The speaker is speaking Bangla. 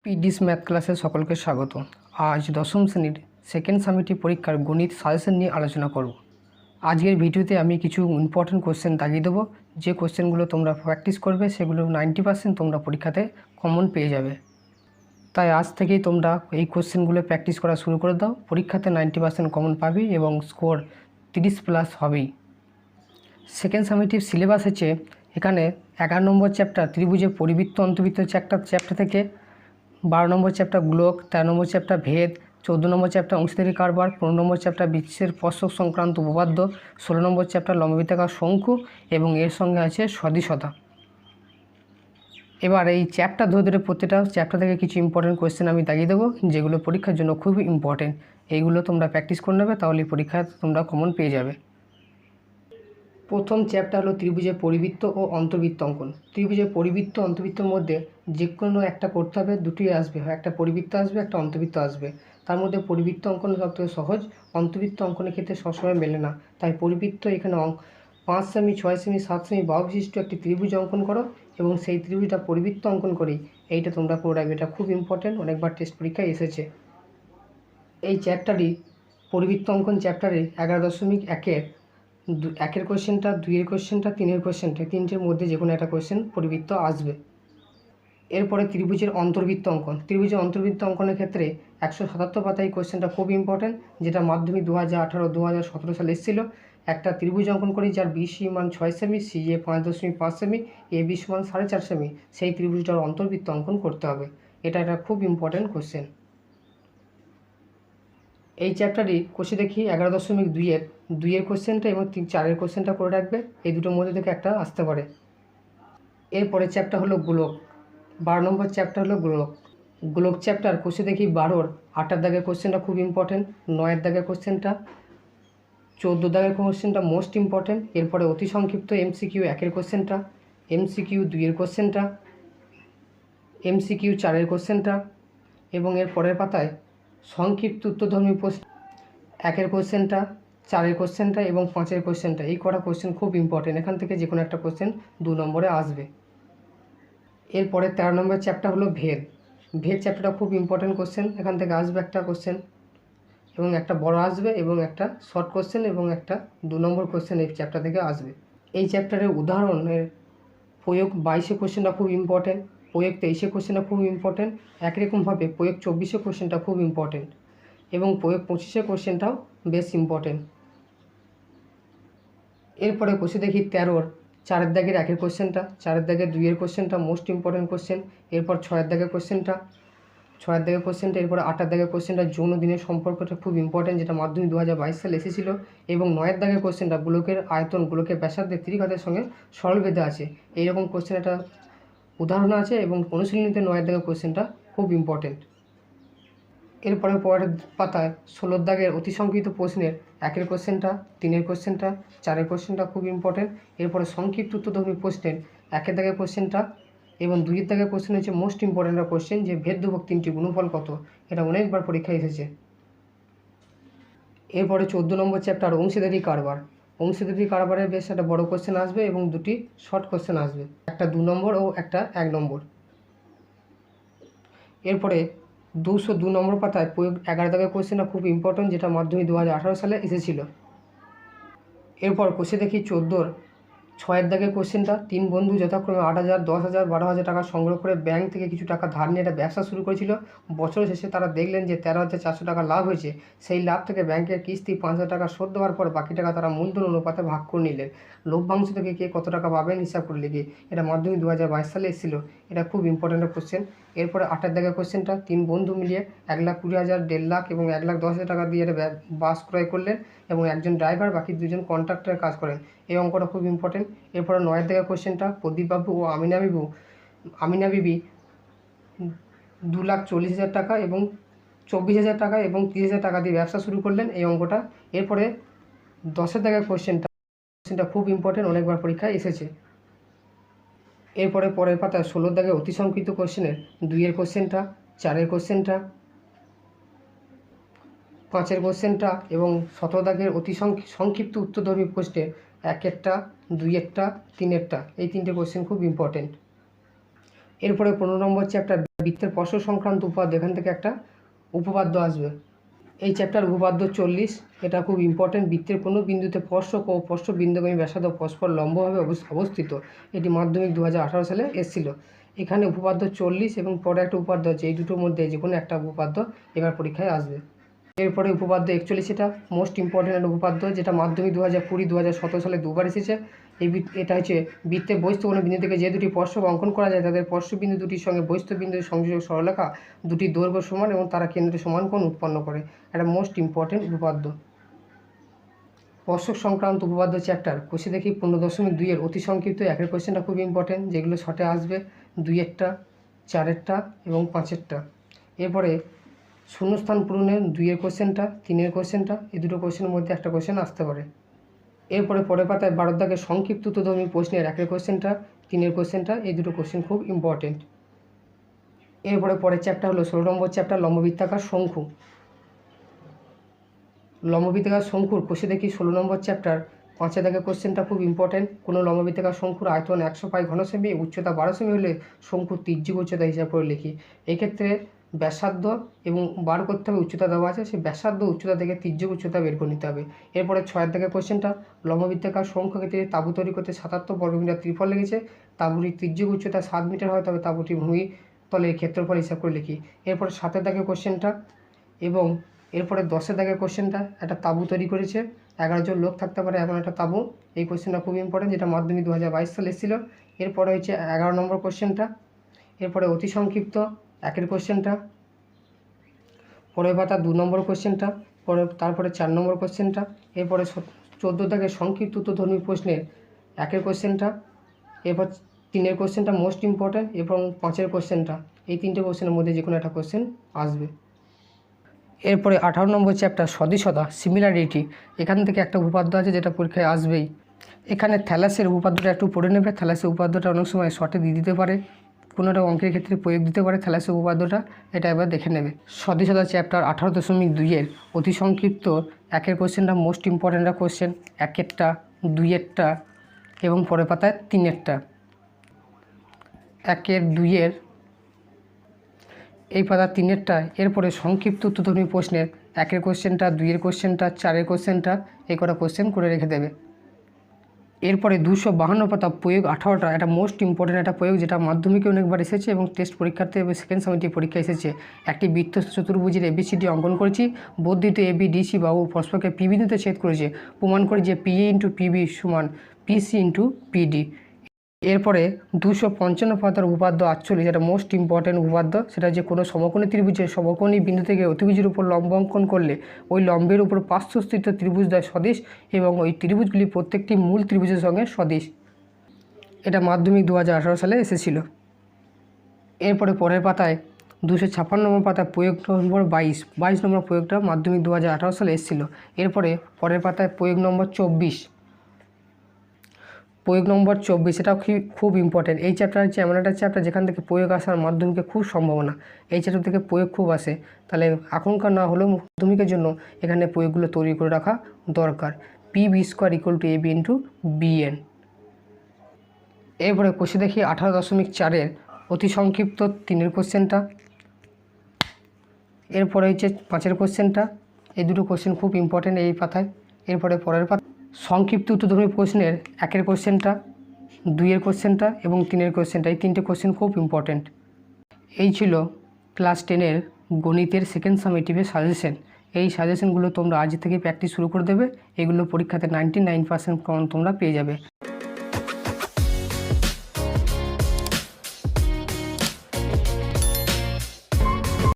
পিডিস ম্যাথ ক্লাসে সকলকে স্বাগত। আজ দশম শ্রেণীর সেকেন্ড সামেটিভ পরীক্ষার গণিত সাজেশন নিয়ে আলোচনা করব। আজকের ভিডিওতে আমি কিছু ইম্পর্টেন্ট কোশ্চেন দাগিয়ে দেবো। যে কোশ্চেনগুলো তোমরা প্র্যাকটিস করবে সেগুলো 90% তোমরা পরীক্ষাতে কমন পেয়ে যাবে। তাই আজ থেকেই তোমরা এই কোশ্চেনগুলো প্র্যাকটিস করা শুরু করে দাও। পরীক্ষাতে 90% কমন পাবি এবং স্কোর 30+ হবেই। সেকেন্ড সামেটিভ সিলেবাস হচ্ছে এখানে 11 নম্বর চ্যাপ্টার ত্রিভুজের পরিবৃত্ত অন্তর্বৃত্ত চ্যাপ্টার থেকে 12 নম্বর চ্যাপ্টার গোলক, 13 নম্বর চ্যাপ্টার ভেদ, 14 নম্বর চ্যাপ্টার অংশীদারি কারবার, 15 নম্বর চ্যাপ্টার বৃত্তের স্পর্শক সংক্রান্ত উপপাদ্য, 16 নম্বর চ্যাপ্টার লম্ববৃত্তাকার শঙ্কু এবং এর সঙ্গে আছে সদিশতা। এবার এই চ্যাপ্টার ধরে ধরে প্রত্যেকটা চ্যাপ্টার থেকে কিছু ইম্পর্টেন্ট কোয়েশ্চেন আমি দাগিয়ে দেবো, যেগুলো পরীক্ষার জন্য খুবই ইম্পর্টেন্ট। এইগুলো তোমরা প্র্যাকটিস করে নেবে, তাহলে পরীক্ষায় তোমরা কমন পেয়ে যাবে। প্রথম চ্যাপ্টার হলো ত্রিভুজের পরিবৃত্ত ও অন্তর্বৃত্ত অঙ্কন। ত্রিভুজের পরিবৃত্ত অন্তর্বৃত্তের মধ্যে যে কোনো একটা করতে হবে, দুটোই আসবে, হয় একটা পরিবৃত্ত আসবে, একটা অন্তর্বৃত্ত আসবে। তার মধ্যে পরিবৃত্ত অঙ্কন সবথেকে সহজ, অন্তর্বৃত্ত অঙ্কনের ক্ষেত্রে সবসময় মেলে না। তাই পরিবৃত্ত এখানে 5 সেমি, 6 সেমি, 7 সেমি বাহু বিশিষ্ট একটি ত্রিভুজ অঙ্কন করো এবং সেই ত্রিভুজটা পরিবৃত্ত অঙ্কন করি, এইটা তোমরা করে রাখবে। এটা খুব ইম্পর্টেন্ট, অনেকবার টেস্ট পরীক্ষায় এসেছে। এই চ্যাপ্টারটি পরিবৃত্ত অঙ্কন চ্যাপ্টারে 11.1-এর 1-এর কোয়েশ্চেনটা, 2-এর কোয়েশ্চেনটা, 3-এর কোয়েশ্চেনটা, তিনটের মধ্যে যে কোনো একটা কোয়েশ্চেন পরিবৃত্ত আসবে। এরপরে ত্রিভুজের অন্তর্বৃত্ত অঙ্কন। ত্রিভুজের অন্তর্বৃত্ত অঙ্কনের ক্ষেত্রে 177 পাতায় কোয়েশ্চেনটা খুব ইম্পর্টেন্ট, যেটা মাধ্যমিক 2018-2017 সালে এসেছিলো। একটা ত্রিভুজ অঙ্কন করি যার BC মান 6 সেমি, CA 5.5 সেমি, AB সমান 4.5 সেমি, সেই ত্রিভুজটার অন্তর্বৃত্ত অঙ্কন করতে হবে। এটা একটা খুব ইম্পর্টেন্ট কোয়েশ্চেন। এই চ্যাপ্টারটি কোষে দেখি 11.2-এর কোয়েশ্চেনটা এবং 4-এর কোয়েশ্চেনটা করে রাখবে। এই দুটোর মধ্যে থেকে একটা আসতে পারে। এরপরে চ্যাপ্টার হলো গোলক। 12 নম্বর চ্যাপ্টার হলো গোলক। গোলক চ্যাপ্টার কোষে দেখি 12-র 8-এর দাগের কোয়েশ্চেনটা খুব ইম্পর্টেন্ট, 9-এর দাগের কোয়েশ্চেনটা, 14 দাগের কোয়েশ্চেনটা মোস্ট ইম্পর্টেন্ট। এরপরে অতি সংক্ষিপ্ত MCQ 1-এর কোয়েশ্চেনটা, MCQ 2-এর কোয়েশ্চেনটা, MCQ 4-এর কোয়েশ্চেনটা এবং এর পরের পাতায় সংক্ষিপ্ত উত্তরধর্মী প্রশ্ন 1-এর কোয়েশ্চেনটা, 4-এর কোয়েশ্চেনটা এবং 5-এর কোয়েশ্চেনটা। এই কটা কোয়েশ্চেন খুব ইম্পর্টেন্ট, এখান থেকে যে কোনো একটা কোয়েশ্চেন 2 নম্বরে আসবে। এরপরে 13 নম্বর চ্যাপ্টার হলো ভেদ। ভেদ চ্যাপ্টারটা খুব ইম্পর্টেন্ট কোয়েশ্চেন, এখান থেকে আসবে একটা কোয়েশ্চেন এবং একটা বড় আসবে এবং একটা শর্ট কোয়েশ্চেন এবং একটা 2 নম্বর কোয়েশ্চেন এই চ্যাপ্টার থেকে আসবে। এই চ্যাপ্টারের উদাহরণের প্রয়োগ 22-এ কোয়েশ্চেনটা খুব ইম্পর্টেন্ট, প্রয়োগ 23-এ কোয়েশ্চেনটা খুব ইম্পর্টেন্ট, একরকমভাবে প্রয়োগ 24-এ কোয়েশ্চেনটা খুব ইম্পর্টেন্ট এবং প্রয়োগ 25-এ কোয়েশ্চেনটাও বেশ ইম্পর্টেন্ট। এরপরে কোষে দেখি 13-র 4-এর দাগের 1-এর কোয়েশ্চেনটা, 4-এর দাগের 2-এর কোয়েশ্চেনটা মোস্ট ইম্পর্টেন্ট কোয়েশ্চেন। এরপর 6-এর দাগের কোয়েশ্চেনটা, 6-এর দাগের কোয়েশ্চেনটা, এরপর 8-এর দাগের কোয়েশ্চেনটা যৌন দিনের সম্পর্কটা খুব ইম্পর্টেন্ট, যেটা মাধ্যমিক 2022 সালে এসেছিলো। এবং 9-এর দাগের কোয়েশ্চেনটা গোলকের আয়তন গোলকের ব্যাসার্ধের ত্রিঘাতের সঙ্গে সরল বেঁধে আছে, এইরকম কোয়েশ্চেন একটা উদাহরণ আছে এবং অনুশীলনীতে 9-এর দাগের কোয়েশ্চেনটা খুব ইম্পর্টেন্ট। এরপরে পরের পাতায় 16 দাগের অতি সংক্ষিপ্ত প্রশ্নের 1-এর কোয়েশ্চেনটা, 3-এর কোয়েশ্চেনটা, 4-এর কোয়েশ্চেনটা খুব ইম্পর্টেন্ট। এরপরে সংক্ষিপ্ত উত্তরধর্মী প্রশ্নের 1-এর দাগের কোয়েশ্চেনটা এবং 2-এর দাগের কোয়েশ্চেন হচ্ছে মোস্ট ইম্পর্টেন্ট কোয়েশ্চেন, যে ভেদ ধ্রুবক 3টি গুণফল কত, এটা অনেকবার পরীক্ষায় এসেছে। এরপরে 14 নম্বর চ্যাপ্টার অংশীদারি কারবার। অংশীদারি কারবারে বেশ একটা বড় কোয়েশ্চেন আসবে এবং 2টি শর্ট কোয়েশ্চেন আসবে, একটা 2 নম্বর ও একটা 1 নম্বর। এরপরে 202 নম্বর পাতায় প্রয়োগ 11 দাগের কোয়েশ্চেনটা খুব ইম্পর্টেন্ট, যেটা মাধ্যমিক 2018 সালে এসেছিলো। এরপর কোষে দেখি 14-র 6-এর দাগের কোয়েশ্চেনটা, 3 বন্ধু যথাক্রমে 8,000, 10,000, 12,000 টাকা সংগ্রহ করে ব্যাংক থেকে কিছু টাকা ধার নিয়ে একটা ব্যবসা শুরু করেছিল। বছরের শেষে তারা দেখলেন যে 13,400 টাকা লাভ হয়েছে। সেই লাভ থেকে ব্যাংকের কিস্তি 5,000 টাকা শোধ দেওয়ার পর বাকি টাকা তারা মূলধন অনুপাতে ভাগ করে নিলেন। লভ্যাংশ থেকে কে কত টাকা পাবেন হিসাব করে লিখে, এটা মাধ্যমিক 2022 সালে এসেছিলো। এটা খুব ইম্পর্টেন্ট কোয়েশ্চেন। এরপরে 8-এর দাগের কোয়েশ্চেনটা, 3 বন্ধু মিলিয়ে 1,20,000, 1.5 লাখ এবং 1,10,000 টাকা দিয়ে একটা বাস ক্রয় করলেন এবং একজন ড্রাইভার, বাকি 2জন কন্ট্রাক্টরের কাজ করেন। এই অঙ্কটা খুব ইম্পর্টেন্ট। এরপরে 9-এর দাগের কোয়েশ্চেনটা, প্রদীপবাবু ও আমিনা বিবি 2,40,000 টাকা এবং 24,000 টাকা এবং 30,000 টাকা দিয়ে ব্যবসা শুরু করলেন, এই অঙ্কটা। এরপরে 10-এর দাগের কোয়েশ্চেনটা খুব ইম্পর্টেন্ট, অনেকবার পরীক্ষায় এসেছে। এরপরে পরের পাতায় 16 দাগের অতি সংক্ষিপ্ত কোয়েশ্চেনের 2-এর কোয়েশ্চেনটা, 4-এর কোয়েশ্চেনটা, 5-এর কোয়েশ্চেনটা এবং 17 দাগের অতি সংক্ষিপ্ত উত্তরধর্মী প্রশ্নের 1-একটা, 2-একটা, 3-একটা, এই 3টে কোয়েশ্চেন খুব ইম্পর্টেন্ট। এরপরে 15 নম্বর চ্যাপ্টার বৃত্তের স্পর্শ সংক্রান্ত উপপাদ্য, এখান থেকে একটা উপপাদ্য আসবে। এই চ্যাপ্টার উপপাদ্য 40, এটা খুব ইম্পর্টেন্ট। বৃত্তের কোনো বিন্দুতে স্পর্শক ও স্পর্শ বিন্দুগামী ব্যাসার্ধ পরস্পর লম্বভাবে অবস্থিত, এটি মাধ্যমিক 2018 সালে এসেছিল। এখানে উপপাদ্য 40 এবং পরে একটা উপপাদ্য আছে, এই দুটোর মধ্যে যে কোনো একটা উপপাদ্য এবার পরীক্ষায় আসবে। এরপরে উপপাদ্য 41, এটা মোস্ট ইম্পর্টেন্ট একটা উপপাদ্য, যেটা মাধ্যমিক 2020, 2017 সালে দুবার এসেছে। এটা হচ্ছে বৃত্তে বহিস্থ কোনো বিন্দু থেকে যে দুটি স্পর্শক অঙ্কন করা যায়, তাদের স্পর্শবিন্দু দুটির সঙ্গে বহিস্থ বিন্দুর সংযোজক সরলরেখা দুটি দৈর্ঘ্য সমান এবং তারা কেন্দ্রে সমান কোণ উৎপন্ন করে। এটা মোস্ট ইম্পর্টেন্ট উপপাদ্য। স্পর্শক সংক্রান্ত উপপাদ্য চ্যাপ্টার কোষে দেখি 15.2 এর অতি সংক্ষিপ্ত একের কোয়েশ্চেনটা খুব ইম্পর্টেন্ট, যেগুলো শর্টে আসবে 2-এরটা, 4-এরটা এবং 5-এরটা। এরপরে শূন্যস্থান পূরণের 2-এর কোয়েশ্চেনটা, 3-এর কোয়েশ্চেনটা, এই দুটো কোয়েশ্চেনের মধ্যে একটা কোয়েশ্চেন আসতে পারে। এরপরে পরের পাতায় 12 দাগের সংক্ষিপ্ত উত্তরধর্মী প্রশ্নের 1-এর কোয়েশ্চেনটা, 3-এর কোয়েশ্চেনটা, এই দুটো কোয়েশ্চেন খুব ইম্পর্টেন্ট। এরপরে পরের চ্যাপ্টার হলো 16 নম্বর চ্যাপ্টার লম্ববৃত্তাকার শঙ্কু। লম্ববৃত্তাকার শঙ্কুর কোষে দেখি 16 নম্বর চ্যাপ্টার 5 দাগের কোয়েশ্চেনটা খুব ইম্পর্টেন্ট। কোনো লম্ববৃত্তাকার শঙ্কুর আয়তন 100 পাই ঘন সেমি, উচ্চতা 12 সেমি হলে শঙ্কুর তির্যক উচ্চতা হিসাব করে লিখি। এক্ষেত্রে ব্যাসার্ধ এবং বার করতে হবে, উচ্চতা দেওয়া আছে, সেই ব্যাসার্ধ উচ্চতা থেকে তির্যক উচ্চতা বের করে নিতে হবে। এরপরে 6 দাগের কোয়েশ্চেনটা লম্ববৃত্তাকার শঙ্কু ক্ষেত্রে তাঁবু তৈরি করতে 77 বর্গমিটার ত্রিফল লেগেছে। তাঁবুটির তির্যক উচ্চতা 7 মিটার হয়, তবে তাঁবুটির ভূমি তলের ক্ষেত্রফল হিসাব করে লিখি। এরপরে 7 দাগের কোয়েশ্চেনটা এবং এরপরে 10 দাগের কোয়েশ্চেনটা, একটা তাঁবু তৈরি করেছে, 11 জন লোক থাকতে পারে এমন একটা তাঁবু। এই কোয়েশ্চেনটা খুব ইম্পর্টেন্ট, যেটা মাধ্যমিক 2022 সালে এসেছিল। এরপরে হচ্ছে 11 নম্বর কোয়েশ্চেনটা। এরপরে অতি সংক্ষিপ্ত 1-এর কোয়েশ্চেনটা, পরের পাতা 2 নম্বর কোয়েশ্চেনটা, তারপরে 4 নম্বর কোয়েশ্চেনটা। এরপরে 14 দাগের সংক্ষিপ্ত উত্তরধর্মী প্রশ্নের 1-এর কোয়েশ্চেনটা, এরপর 3-এর কোয়েশ্চেনটা মোস্ট ইম্পর্টেন্ট এবং 5-এর কোয়েশ্চেনটা। এই 3টে কোয়েশ্চেনের মধ্যে যে কোনো একটা কোয়েশ্চেন আসবে। এরপরে 18 নম্বর চ্যাপ্টার সদিশতা সিমিলারিটি, এখান থেকে একটা উপপাদ্য আছে যেটা পরীক্ষায় আসবেই। এখানে থ্যালাসের উপপাদ্যটা একটু পড়ে নেবে। থ্যালাসের উপপাদ্যটা অনেক সময় শর্টে দিয়ে দিতে পারে, কোনো একটা অঙ্কের ক্ষেত্রে প্রয়োগ দিতে পারে থ্যালাসের উপপাদ্যটা, এটা এবার দেখে নেবে। সদিশতা চ্যাপ্টার 18.2 এর অতি সংক্ষিপ্ত 1-এর কোয়েশ্চেনটা মোস্ট ইম্পর্টেন্ট কোয়েশ্চেন, 1-এরটা, 2-এরটা এবং পরের পাতায় 3-এরটা। 1-এর, 2-এর, এই পাতা 3-এরটা। এরপরে সংক্ষিপ্ত উত্তরধর্মী প্রশ্নের 1-এর কোয়েশ্চেনটা, 2-এর কোয়েশ্চেনটা, 4-এর কোয়েশ্চেনটা, এই কটা কোয়েশ্চেন করে রেখে দেবে। এরপরে 252 পাতা প্রয়োগ 18টা, এটা মোস্ট ইম্পর্টেন্ট একটা প্রয়োগ, যেটা মাধ্যমিকে অনেকবার এসেছে এবং টেস্ট পরীক্ষার্থী এবং সেকেন্ড সামিটিভ পরীক্ষা এসেছে। একটি বৃত্ত চতুর্ভুজের ABCD অঙ্কন করেছি, বর্ধিত ABDC বাহু পরস্পরকে P বিন্দুতে ছেদ করেছে, প্রমাণ করি যে PA × PB সমান PC × PD। এরপরে 255 পাতার উপপাদ্য 48, যেটা মোস্ট ইম্পর্টেন্ট উপপাদ্য, সেটা হচ্ছে কোনো সমকোণী ত্রিভুজের সমকোণী বিন্দু থেকে অতিভুজের উপর লম্ব অঙ্কন করলে ওই লম্বের উপর পার্শ্বস্থিত ত্রিভুজদ্বয় সদিশ এবং ওই ত্রিভুজগুলি প্রত্যেকটি মূল ত্রিভুজের সঙ্গে সদিশ। এটা মাধ্যমিক 2018 সালে এসেছিল। এরপরে পরের পাতায় 256 নম্বর পাতায় প্রয়োগ নম্বর 22 নম্বর প্রয়োগটা মাধ্যমিক 2018 সালে এসেছিল। এরপরে পরের পাতায় প্রয়োগ নম্বর 24, প্রয়োগ নম্বর 24, এটা খুব ইম্পর্টেন্ট। এই চ্যাপ্টার হচ্ছে এমন একটা চ্যাপ্টার যেখান থেকে প্রয়োগ আসার মাধ্যমিকে খুব সম্ভাবনা, এই চ্যাপ্টার থেকে প্রয়োগ খুব আসে। তাহলে আশঙ্কা না হলেও মাধ্যমিকের জন্য এখানে প্রয়োগগুলো তৈরি করে রাখা দরকার। PB² = AB × BN। এরপরে কোষে দেখি 18.4-এর অতি সংক্ষিপ্ত 3-এর কোশ্চেনটা, এরপরে হচ্ছে 5-এর কোশ্চেনটা। এই দুটো কোশ্চেন খুব ইম্পর্টেন্ট এই পাতায়। এরপরে পরের পাতা সংক্ষিপ্ত উত্তরধর্মী প্রশ্নের 1-এর কোশ্চেনটা, 2-এর কোশ্চেনটা এবং 3-এর কোশ্চেনটা, এই 3টে কোশ্চেন খুব ইম্পর্টেন্ট। এই ছিল ক্লাস 10-এর গণিতের সেকেন্ড সামেটিভের সাজেশন। এই সাজেশনগুলো তোমরা আজ থেকে প্র্যাকটিস শুরু করে দেবে, এগুলো পরীক্ষাতে 99% তোমরা পেয়ে যাবে।